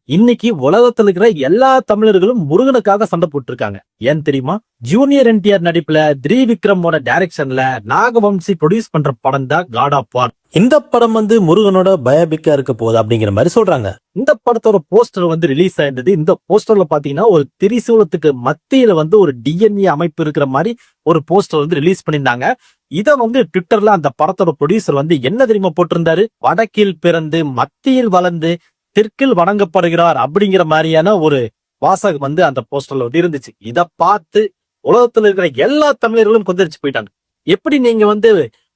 இன்னைக்கு உலகத்துல இருக்கிற எல்லா தமிழர்களும் முருகனுக்காக சண்டை போட்டு இருக்காங்க. ஏன் தெரியுமா? ஜூனியர் என்டிஆர் நடிப்புல திரிவிக்ரமோட டைரக்ஷன்ல நாகவம்சி ப்ரொடியூஸ் பண்ற படம் தான் காட் ஆஃப் வார். இந்த படம் முருகனோட பயோபிக்கா இருக்க போகுது அப்படிங்கிற மாதிரி சொல்றாங்க. இந்த படத்தோட போஸ்டர் ரிலீஸ் ஆயிருந்தது. இந்த போஸ்டர்ல பாத்தீங்கன்னா ஒரு திரிசூலத்துக்கு மத்தியில ஒரு டிஎன்ஏ அமைப்பு இருக்கிற மாதிரி ஒரு போஸ்டர் ரிலீஸ் பண்ணியிருந்தாங்க. இத ட்விட்டர்ல அந்த படத்தோட ப்ரொடியூசர் என்ன தெரியுமா போட்டிருந்தாரு? வடக்கில் பிறந்து மத்தியில் வளர்ந்து தெற்கில் வணங்கப்படுகிறார் அப்படிங்கிற மாதிரியான ஒரு வாசகம் அந்த போஸ்டர்ல இருந்துச்சு. இத பார்த்து உலகத்துல இருக்கிற எல்லா தமிழர்களும் கொந்தளிச்சு போயிட்டாங்க. எப்படி நீங்க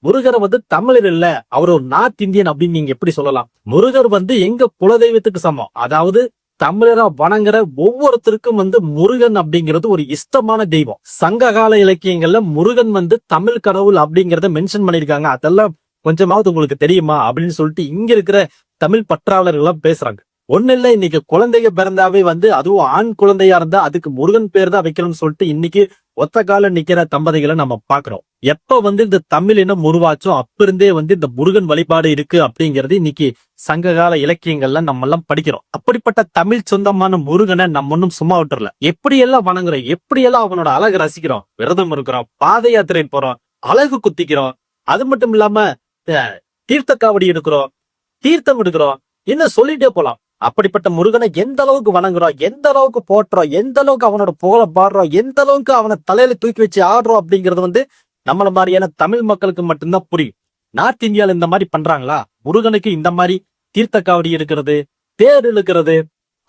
முருகரை தமிழர் இல்ல, அவர் ஒரு நார்த் இந்தியன் அப்படின்னு நீங்க எப்படி சொல்லலாம்? முருகர் எங்க குலதெய்வத்துக்கு சமம். அதாவது தமிழரா வணங்குற ஒவ்வொருத்தருக்கும் முருகன் அப்படிங்கிறது ஒரு இஷ்டமான தெய்வம். சங்ககால இலக்கியங்கள்ல முருகன் தமிழ் கடவுள் அப்படிங்கறத மென்ஷன் பண்ணிருக்காங்க. அதெல்லாம் கொஞ்சமாவது உங்களுக்கு தெரியுமா அப்படின்னு சொல்லிட்டு இங்க இருக்கிற தமிழ் பற்றாளர்கள் எல்லாம் பேசுறாங்க. ஒண்ணு இல்ல, இன்னைக்கு குழந்தைங்க பிறந்தாவே அதுவும் ஆண் குழந்தையா இருந்தா அதுக்கு முருகன் பேர் தான் வைக்கணும்னு சொல்லிட்டு இன்னைக்கு ஒத்த கால நிக்கிற தம்பதிகளை நம்ம பாக்குறோம். எப்ப இந்த தமிழ் இனம் உருவாச்சோ அப்ப இருந்தே இந்த முருகன் வழிபாடு இருக்கு அப்படிங்கிறது இன்னைக்கு சங்ககால இலக்கியங்கள்ல நம்ம எல்லாம் படிக்கிறோம். அப்படிப்பட்ட தமிழ் சொந்தமான முருகனை நம்ம ஒன்னும் சும்மா விட்டுறல. எப்படியெல்லாம் வணங்குறோம், எப்படியெல்லாம் அவனோட அழகு ரசிக்கிறோம், விரதம் இருக்கிறோம், பாத யாத்திரை போறோம், அழகு குத்திக்கிறோம், அது மட்டும் இல்லாம தீர்த்த காவடி எடுக்கிறோம், தீர்த்தம் எடுக்கிறோம், என்ன சொல்லிட்டே போலாம். அப்படிப்பட்ட முருகனை எந்த அளவுக்கு வணங்குறோம், எந்த அளவுக்கு போட்டுறோம், எந்த அளவுக்கு அவனோட புகழ பாடுறோம், எந்த அளவுக்கு அவனை தலையில தூக்கி வச்சு ஆடுறோம் அப்படிங்கிறது நம்மள மாதிரியான தமிழ் மக்களுக்கு மட்டும்தான் புரியும். நார்த் இந்தியால இந்த மாதிரி பண்றாங்களா? முருகனுக்கு இந்த மாதிரி தீர்த்த காவடி எடுக்கிறது, தேர் இழுக்கிறது,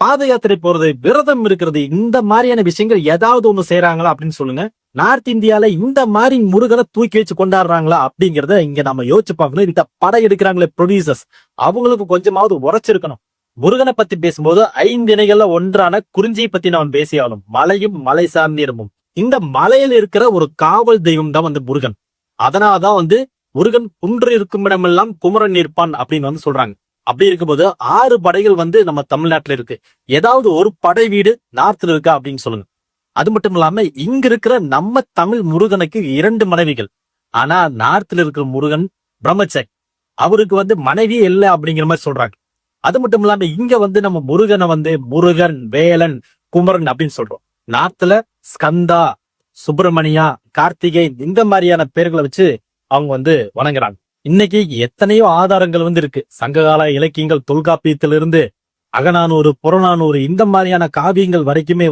பாத யாத்திரை போறது, விரதம் இருக்கிறது, இந்த மாதிரியான விஷயங்கள் ஏதாவது ஒண்ணு செய்யறாங்களா அப்படின்னு சொல்லுங்க. நார்த் இந்தியால இந்த மாதிரி முருகனை தூக்கி வச்சு கொண்டாடுறாங்களா அப்படிங்கறத இங்க நம்ம யோசிச்சு பார்க்கணும். இந்த படம் எடுக்கிறாங்களே ப்ரொடியூசர்ஸ், அவங்களுக்கு கொஞ்சமாவது உரைச்சிருக்கணும். முருகனை பத்தி பேசும்போது 5 இணைகள்ல ஒன்றான குறிஞ்சியை பத்தி நான் பேசியாலும் மலையும் மலை சார்ந்திடமும் இந்த மலையில இருக்கிற ஒரு காவல் தெய்வம் தான் முருகன். அதனாலதான் முருகன் குன்று இருக்கும் இடமெல்லாம் குமரன் இருப்பான் அப்படின்னு சொல்றாங்க. அப்படி இருக்கும்போது 6 படைகள் நம்ம தமிழ்நாட்டுல இருக்கு. ஏதாவது ஒரு படை வீடு நார்த்ல இருக்கா அப்படின்னு சொல்லுங்க. அது மட்டும் இல்லாம இங்க இருக்கிற நம்ம தமிழ் முருகனுக்கு 2 மனைவிகள். ஆனா நார்த்ல இருக்கிற முருகன் பிரம்மச்சக், அவருக்கு மனைவியே இல்லை அப்படிங்கிற மாதிரி சொல்றாங்க. அது மட்டும் இல்லாம இங்க நம்ம முருகனை முருகன், வேலன், குமரன் அப்படின்னு சொல்றோம். நார்த்ல ஸ்கந்தா, சுப்பிரமணியா, கார்த்திகை இந்த மாதிரியான பேர்களை வச்சு அவங்க வணங்குறாங்க. இன்னைக்கு எத்தனையோ ஆதாரங்கள் இருக்கு. சங்ககால இலக்கியங்கள், தொல்காப்பியத்திலிருந்து அகநானூறு, புறநானூறு இந்த மாதிரியான காவியங்கள் வரைக்குமே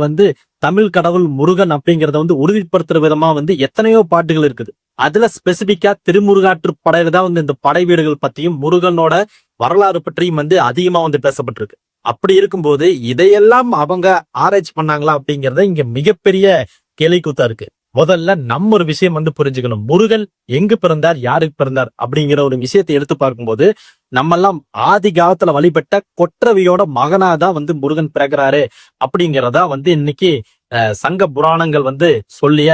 தமிழ் கடவுள் முருகன் அப்படிங்கறத உறுதிப்படுத்துற விதமா எத்தனையோ பாட்டுகள் இருக்குது. அதுல ஸ்பெசிபிக்கா திருமுருகாற்று படையில தான் இந்த படை வீடுகள் பத்தியும் முருகனோட வரலாறு பற்றியும் அதிகமா பேசப்பட்டிருக்கு. அப்படி இருக்கும்போது இதையெல்லாம் அவங்க ஆராய்ச்சி பண்ணாங்களா அப்படிங்கறத இங்க மிகப்பெரிய கேள்விக்குத்தா இருக்கு. முதல்ல நம்ம ஒரு விஷயம் புரிஞ்சுக்கணும். முருகன் எங்கு பிறந்தார், யாருக்கு பிறந்தார் அப்படிங்கிற ஒரு விஷயத்தை எடுத்து பார்க்கும்போது நம்ம எல்லாம் ஆதி காலத்துல வழிபட்ட கொற்றவையோட மகனாதான் முருகன் பிறகுறாரு அப்படிங்கிறதா இன்னைக்கு சங்க புராணங்கள் சொல்லிய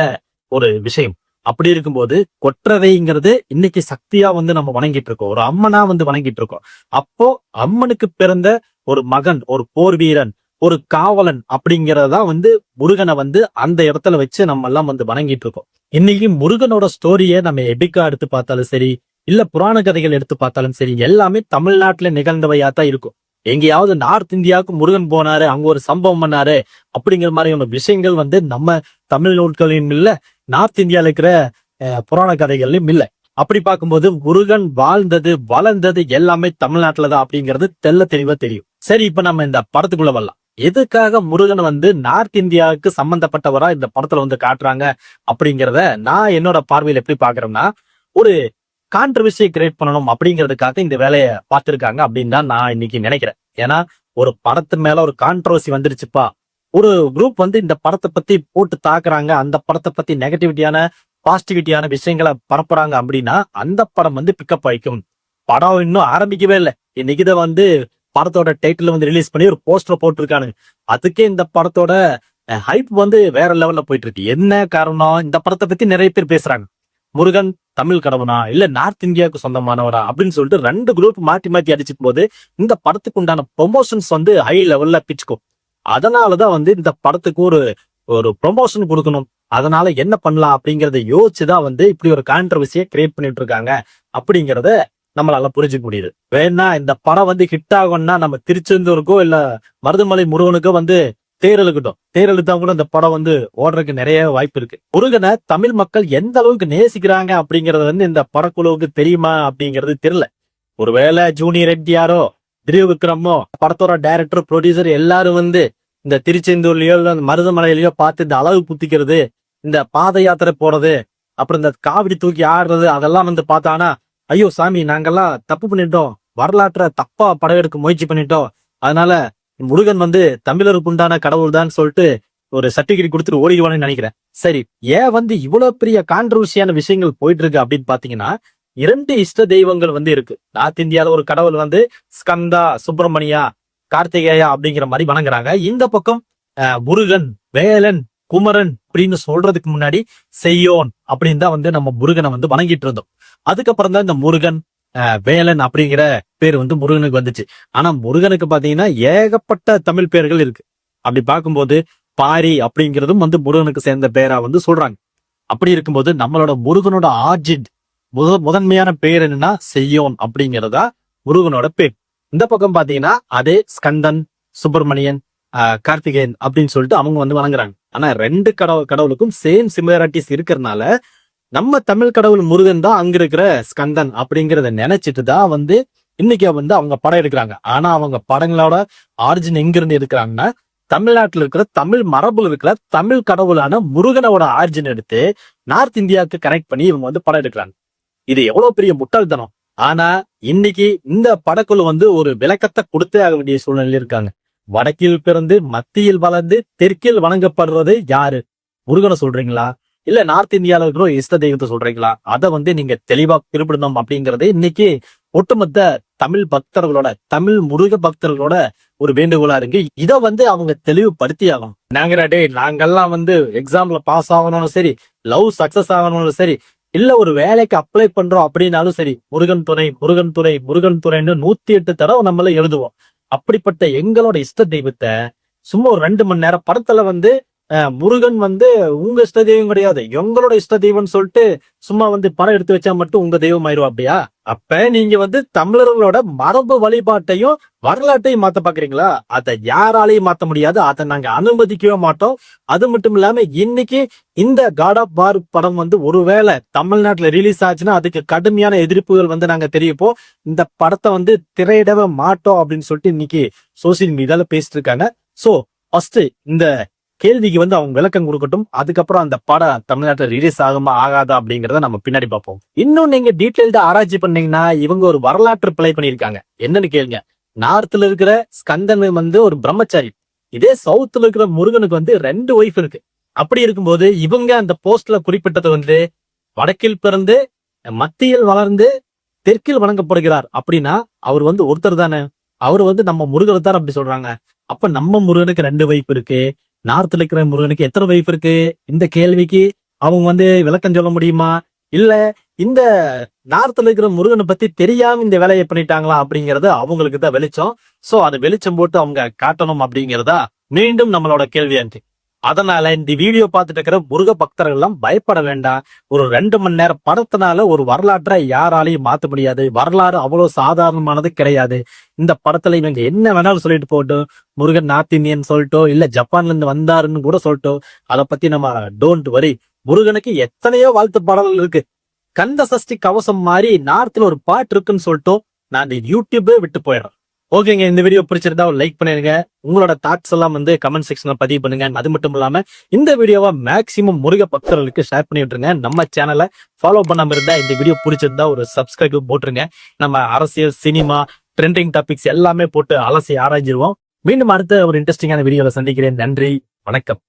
ஒரு விஷயம். அப்படி இருக்கும்போது கொற்றவைங்கிறது இன்னைக்கு சக்தியா நம்ம வணங்கிட்டு இருக்கோம், ஒரு அம்மனா வணங்கிட்டு இருக்கோம். அப்போ அம்மனுக்கு பிறந்த ஒரு மகன், ஒரு போர் வீரன், ஒரு காவலன் அப்படிங்கறதா முருகனை அந்த இடத்துல வச்சு நம்ம எல்லாம் வணங்கிட்டு இருக்கோம். இன்னைக்கு முருகனோட ஸ்டோரிய நம்ம எபிக்கா எடுத்து பார்த்தாலும் சரி, இல்ல புராண கதைகள் எடுத்து பார்த்தாலும் சரி, எல்லாமே தமிழ்நாட்டுல நிகழ்ந்தவையா தான் இருக்கும். எங்கேயாவது நார்த் இந்தியாவுக்கு முருகன் போனாரு, அங்க ஒரு சம்பவம் பண்ணாரு அப்படிங்கிற மாதிரியான விஷயங்கள் நம்ம தமிழ் நூல்களையும் இல்ல, நார்த் இந்தியால இருக்கிற புராண கதைகள்லயும் இல்ல. அப்படி பார்க்கும்போது முருகன் வாழ்ந்தது வளர்ந்தது எல்லாமே தமிழ்நாட்டுலதான் அப்படிங்கிறது தெள்ள தெளிவா தெரியும். சரி, இப்ப நம்ம இந்த படத்துக்குள்ள வரலாம். எதுக்காக முருகன் நார்த் இந்தியாவுக்கு சம்பந்தப்பட்டவரா இந்த படத்துல காட்டுறாங்க அப்படிங்கிறத நான் என்னோட பார்வையில எப்படி பாக்குறேன்னா, ஒரு கான்ட்ரவர்சியை கிரியேட் பண்ணணும் அப்படிங்கிறதுக்காக இந்த வேலையை பார்த்திருக்காங்க அப்படின்னு தான் நான் இன்னைக்கு நினைக்கிறேன். ஏன்னா ஒரு படத்து மேல ஒரு கான்ட்ரவர்சி வந்துருச்சுப்பா, ஒரு குரூப் இந்த படத்தை பத்தி போட்டு தாக்குறாங்க, அந்த படத்தை பத்தி நெகட்டிவிட்டியான பாசிட்டிவிட்டியான விஷயங்களை பரப்புறாங்க அப்படின்னா அந்த படம் பிக்கப் ஆயிக்கும். படம் இன்னும் ஆரம்பிக்கவே இல்லை, இன்னைக்குதான் படத்தோட டைட்டில் ரிலீஸ் பண்ணி ஒரு போஸ்டர் போட்டிருக்கானு. அதுக்கே இந்த படத்தோட ஹைப் வேற லெவல்ல போயிட்டு இருக்கு. என்ன காரணம்? இந்த படத்தை பத்தி நிறைய பேர் பேசுறாங்க. முருகன் தமிழ் கடவுனா இல்ல நார்த் இந்தியாவுக்கு சொந்தமானவரா அப்படின்னு சொல்லிட்டு 2 குரூப் மாத்தி மாத்தி அடிச்சுக்கும் போது இந்த படத்துக்கு உண்டான ப்ரொமோஷன்ஸ் ஹை லெவல்ல பிச்சுக்கும். அதனாலதான் இந்த படத்துக்கு ஒரு ப்ரொமோஷன் கொடுக்கணும். அதனால என்ன பண்ணலாம் அப்படிங்கறத யோசிச்சுதான் இப்படி ஒரு கான்ட்ரவர்சியை கிரியேட் பண்ணிட்டு இருக்காங்க அப்படிங்கறத நம்மளால புரிஞ்சுக்க முடியுது. வேணா இந்த படம் வந்து ஹிட் ஆகும்னா நம்ம திருச்செந்தூருக்கோ இல்ல மருதமலை முருகனுக்கோ வந்து தேர் இழுக்கட்டும், தேர் இழுத்தா கூட இந்த படம் வந்து ஓடுறதுக்கு நிறைய வாய்ப்பு இருக்கு. முருகனை தமிழ் மக்கள் எந்த அளவுக்கு நேசிக்கிறாங்க அப்படிங்கறது வந்து இந்த படக்குழுவுக்கு தெரியுமா அப்படிங்கிறது தெரியல. ஒருவேளை ஜூனியர் என்டிஆரோ திரிவிக்ரமோ படத்தோட டைரக்டர் ப்ரொடியூசர் எல்லாரும் வந்து இந்த திருச்செந்தூர்லயோ இல்ல மருதமலையிலயோ பார்த்து இந்த அளவு குத்திக்கிறது, இந்த பாத யாத்திரை போறது, அப்புறம் இந்த காவிரி தூக்கி ஆடுறது அதெல்லாம் வந்து பார்த்தானா, ஐயோ சாமி நாங்கெல்லாம் தப்பு பண்ணிட்டோம், வரலாற்றை தப்பா படம் எடுக்க முயற்சி பண்ணிட்டோம், அதனால முருகன் வந்து தமிழருக்கு உண்டான கடவுள் தான் சொல்லிட்டு ஒரு சர்டிபிகேட் கொடுத்துட்டு ஓடிடுவான்னு நினைக்கிறேன். சரி, ஏன் வந்து இவ்வளவு பெரிய கான்ட்ரவர்சியான விஷயங்கள் போயிட்டு இருக்கு அப்படின்னு பாத்தீங்கன்னா, 2 இஷ்ட தெய்வங்கள் வந்து இருக்கு. நார்த் இந்தியால ஒரு கடவுள் வந்து ஸ்கந்தா, சுப்பிரமணியா, கார்த்திகேயா அப்படிங்கிற மாதிரி வணங்குறாங்க. இந்த பக்கம் முருகன், வேலன், குமரன் அப்படின்னு சொல்றதுக்கு முன்னாடி செய்யோன் அப்படின்னு தான் வந்து நம்ம முருகனை வந்து வணங்கிட்டு இருந்தோம். அதுக்கப்புறம் தான் இந்த முருகன், வேலன் அப்படிங்கிற பேர் வந்து முருகனுக்கு வந்துச்சு. ஆனா முருகனுக்கு பாத்தீங்கன்னா ஏகப்பட்ட தமிழ் பேர்கள் இருக்கு. அப்படி பார்க்கும்போது பாரி அப்படிங்கிறதும் வந்து முருகனுக்கு சேர்ந்த பேரா வந்து சொல்றாங்க. அப்படி இருக்கும்போது நம்மளோட முருகனோட ஆர்ஜின் முதன்மையான பேர் என்னன்னா செய்யோன் அப்படிங்கறதா முருகனோட பேர். இந்த பக்கம் பாத்தீங்கன்னா அதே ஸ்கந்தன், சுப்பிரமணியன், கார்த்திகேயன் அப்படின்னு சொல்லிட்டு அவங்க வந்து வணங்குறாங்க. ஆனா 2 கடவுளுக்கும் சேம் சிமிலாரிட்டிஸ் இருக்கிறதுனால நம்ம தமிழ் கடவுள் முருகன் தான் அங்க இருக்கிற ஸ்கந்தன் அப்படிங்கறத நினைச்சிட்டு தான் வந்து இன்னைக்கு வந்து அவங்க படம் எடுக்கிறாங்க. ஆனா அவங்க படங்களோட ஆரிஜின் எங்க இருந்து எடுக்கிறாங்கன்னா, தமிழ்நாட்டில் இருக்கிற தமிழ் மரபுல இருக்கிற தமிழ் கடவுளான முருகனோட ஆரிஜின் எடுத்து நார்த் இந்தியாவுக்கு கனெக்ட் பண்ணி இவங்க வந்து படம் எடுக்கிறாங்க. இது எவ்வளவு பெரிய முட்டாள்தனம். ஆனா இன்னைக்கு இந்த படக்குழு வந்து ஒரு விளக்கத்தை கொடுத்தே ஆக வேண்டிய சூழ்நிலையில் இருக்காங்க. வடக்கில் பிறந்து மத்தியில் வளர்ந்து தெற்கில் வணங்கப்படுறது யாரு? முருகனை சொல்றீங்களா இல்ல நார்த் இந்தியால இருக்கிற இஷ்ட தெய்வத்தை சொல்றீங்களா? அதை வந்து நீங்க தெளிவா குறிப்பிடணும் அப்படிங்கறது இன்னைக்கு ஒட்டுமொத்த தமிழ் பக்தர்களோட, தமிழ் முருக பக்தர்களோட ஒரு வேண்டுகோளா இருக்கு. இத வந்து அவங்க தெளிவுபடுத்தி ஆகணும். நாங்கெல்லாம் வந்து எக்ஸாம்ல பாஸ் ஆகணும்னு சரி, லவ் சக்சஸ் ஆகணும்னு சரி, இல்ல ஒரு வேலைக்கு அப்ளை பண்றோம் அப்படின்னாலும் சரி, முருகன் துணை, முருகன் துணை, முருகன் துணைன்னு 108 தடவை நம்மள எழுதுவோம். அப்படிப்பட்ட எங்களோட இஷ்ட தெய்வத்தை சும்மா ஒரு 2 மணி நேரம் படத்துல வந்து முருகன் வந்து உங்க இஷ்ட தெய்வம் கிடையாது, எங்களோட இஷ்ட தெய்வம்னு சொல்லிட்டு சும்மா வந்து படம் எடுத்து வச்சா மட்டும் உங்க தெய்வம் ஆயிரும் அப்படியா? அப்ப நீங்க வந்து தமிழர்களோட மரபு வழிபாட்டையும் வரலாற்றையும் மாத்த பாக்குறீங்களா? அதை யாராலையும் மாத்த முடியாது. அதை நாங்க அனுமதிக்கவே மாட்டோம். அது மட்டும் இல்லாம இன்னைக்கு இந்த காட் ஆஃப் வார் படம் வந்து ஒருவேளை தமிழ்நாட்டுல ரிலீஸ் ஆச்சுன்னா அதுக்கு கடுமையான எதிர்ப்புகள் வந்து நாங்க தெரிவிப்போம். இந்த படத்தை வந்து திரையிடவே மாட்டோம் அப்படின்னு சொல்லிட்டு இன்னைக்கு சோசியல் மீடியால பேசிட்டு இருக்காங்க. சோ ஃபர்ஸ்ட் இந்த கேள்விக்கு வந்து அவங்க விளக்கம் கொடுக்கட்டும். அதுக்கப்புறம் அந்த படம் தமிழ்நாட்டில் ரிலீஸ் ஆகுமா ஆகாதா அப்படிங்கறத நம்ம பின்னாடி பார்ப்போம். இன்னும் நீங்க டீடைல்டா ஆராய்ச்சி பண்ணீங்கன்னா இவங்க ஒரு வரலாற்று பிழை பண்ணிருக்காங்க. என்னன்னு கேளுங்க. நார்த்ல இருக்கிற ஸ்கந்தன் வந்து ஒரு பிரம்மச்சாரி, இதே சவுத்துல இருக்கிற முருகனுக்கு வந்து 2 ஒய்ஃப் இருக்கு. அப்படி இருக்கும்போது இவங்க அந்த போஸ்ட்ல குறிப்பிட்டது வந்து வடக்கில் பிறந்து மத்தியில் வளர்ந்து தெற்கில் வணங்கப்படுகிறார் அப்படின்னா அவர் வந்து ஒருத்தர் தானே, அவர் வந்து நம்ம முருகனை தான் அப்படி சொல்றாங்க. அப்ப நம்ம முருகனுக்கு 2 ஒய்ஃப் இருக்கு, நார்த்ல இருக்கிற முருகனுக்கு எத்தனை வைஃப் இருக்கு? இந்த கேள்விக்கு அவங்க வந்து விளக்கம் சொல்ல முடியுமா? இல்ல இந்த நார்த்ல இருக்கிற முருகனை பத்தி தெரியாம இந்த வேலையை பண்ணிட்டாங்களா அப்படிங்கறது அவங்களுக்கு தான் வெளிச்சம். சோ அது வெளிச்சம் போட்டு அவங்க காட்டணும் அப்படிங்கறதா மீண்டும் நம்மளோட கேள்வியாச்சு. அதனால இந்த வீடியோ பார்த்துட்டு இருக்கிற முருக பக்தர்கள் எல்லாம் பயப்பட வேண்டாம். ஒரு 2 மணி நேரம் படத்தினால ஒரு வரலாற்றை யாராலையும் மாத்த முடியாது. வரலாறு அவ்வளவு சாதாரணமானது கிடையாது. இந்த படத்துல இவங்க என்ன வேணாலும் சொல்லிட்டு போட்டோம், முருகன் நார்த் இந்தியன் சொல்லிட்டோ இல்ல ஜப்பான்ல இருந்து வந்தாருன்னு கூட சொல்லிட்டோம், அதை பத்தி நம்ம டோன்ட் வரி. முருகனுக்கு எத்தனையோ வாழ்த்து பாடல்கள் இருக்கு. கந்த சஷ்டி கவசம் மாதிரி நார்த்ல ஒரு பாட்டு இருக்குன்னு சொல்லிட்டோம். நான் இந்த யூடியூபே விட்டு போயிடுறேன். ஓகேங்க, இந்த வீடியோ பிடிச்சிருந்தா ஒரு லைக் பண்ணிருங்க. உங்களோட தாட்ஸ் எல்லாம் வந்து கமெண்ட் செக்ஷன்ல பதிவு பண்ணுங்க. அது மட்டும் இல்லாம இந்த வீடியோவை மேக்சிமம் முருக பக்தர்களுக்கு ஷேர் பண்ணி விட்டுருங்க. நம்ம சேனலை ஃபாலோ பண்ணாம இருந்தா இந்த வீடியோ பிடிச்சிருந்தா ஒரு சப்ஸ்கிரைப் போட்டுருங்க. நம்ம அரசியல், சினிமா, ட்ரெண்டிங் டாபிக்ஸ் எல்லாமே போட்டு அலசி ஆராய்ஞ்சிருவோம். மீண்டும் அடுத்த ஒரு இன்ட்ரெஸ்டிங்கான வீடியோல சந்திக்கிறேன். நன்றி, வணக்கம்.